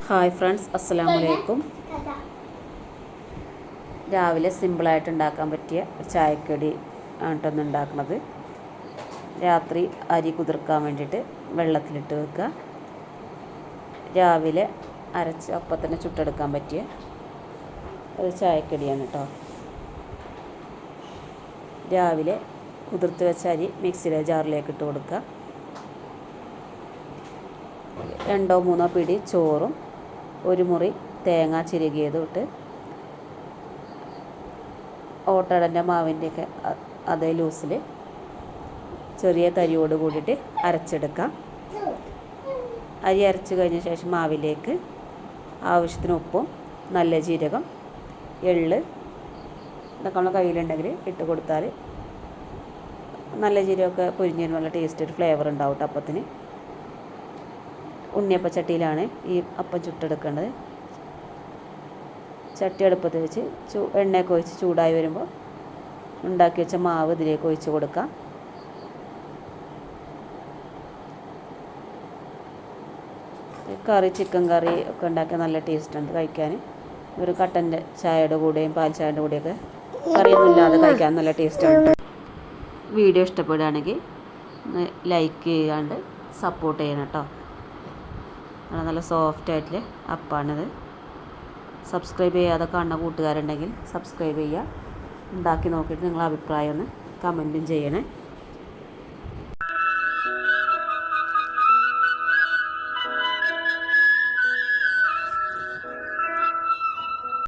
Hi friends, അസ്സലാമു അലൈക്കും. രാവിലെ സിമ്പിളായിട്ട് ഉണ്ടാക്കാൻ പറ്റിയ ഒരു ചായക്കടി ആയിട്ടൊന്ന് ഉണ്ടാക്കുന്നത്. രാത്രി അരി കുതിർക്കാൻ വേണ്ടിയിട്ട് വെള്ളത്തിലിട്ട് വെക്കുക. രാവിലെ അരച്ച് അപ്പം തന്നെ ചുട്ടെടുക്കാൻ പറ്റിയ ഒരു ചായക്കടിയാണ് കേട്ടോ. രാവിലെ കുതിർത്ത് വെച്ച അരി മിക്സിയിലെ ജാറിലേക്ക് ഇട്ട് കൊടുക്കുക. 2-3 പിടി ചോറും ഒരു മുറി തേങ്ങ ചിരകിയതും ഇട്ട് ഓട്ടടൻ്റെ മാവിൻ്റെയൊക്കെ അതേ ലൂസിൽ ചെറിയ തരിയോട് കൂടിയിട്ട് അരച്ചെടുക്കാം. അരി അരച്ച് കഴിഞ്ഞ ശേഷം മാവിലേക്ക് ആവശ്യത്തിന് ഉപ്പും നല്ല ജീരകം, എള്ള് ഇതൊക്കെ നമ്മുടെ കയ്യിലുണ്ടെങ്കിൽ ഇട്ട് കൊടുത്താൽ നല്ല ജീരകമൊക്കെ പൊരിഞ്ഞതിന് നല്ല ടേസ്റ്റ്, ഒരു ഫ്ലേവർ ഉണ്ടാവും കേട്ടോ അപ്പത്തിന്. ഉണ്ണിയപ്പ ചട്ടിയിലാണ് ഈ അപ്പം ചുട്ടെടുക്കേണ്ടത്. ചട്ടി അടുപ്പത്ത് വെച്ച് എണ്ണയൊക്കെ ഒഴിച്ച് ചൂടായി വരുമ്പോൾ ഉണ്ടാക്കി വെച്ച മാവ് ഇതിലേക്ക് ഒഴിച്ച് കൊടുക്കാം. കറി, ചിക്കൻ കറി ഒക്കെ ഉണ്ടാക്കിയാൽ നല്ല ടേസ്റ്റ് ഉണ്ട് കഴിക്കാൻ. ഒരു കട്ടൻ്റെ ചായയുടെ കൂടെയും പാൽ ചായയുടെ കൂടെയൊക്കെ കറിയൊന്നും ഇല്ലാതെ കഴിക്കാൻ നല്ല ടേസ്റ്റാണ്. വീഡിയോ ഇഷ്ടപ്പെടുകയാണെങ്കിൽ ലൈക്ക് ചെയ്യാണ്ട് സപ്പോർട്ട് ചെയ്യണം കേട്ടോ. നല്ല സോഫ്റ്റായിട്ടുള്ള അപ്പാണിത്. സബ്സ്ക്രൈബ് ചെയ്യാതെ കാണുന്ന കൂട്ടുകാരുണ്ടെങ്കിൽ സബ്സ്ക്രൈബ് ചെയ്യുക. ഉണ്ടാക്കി നോക്കിയിട്ട് നിങ്ങളുടെ അഭിപ്രായം ഒന്ന് കമൻറ്റും ചെയ്യണേ.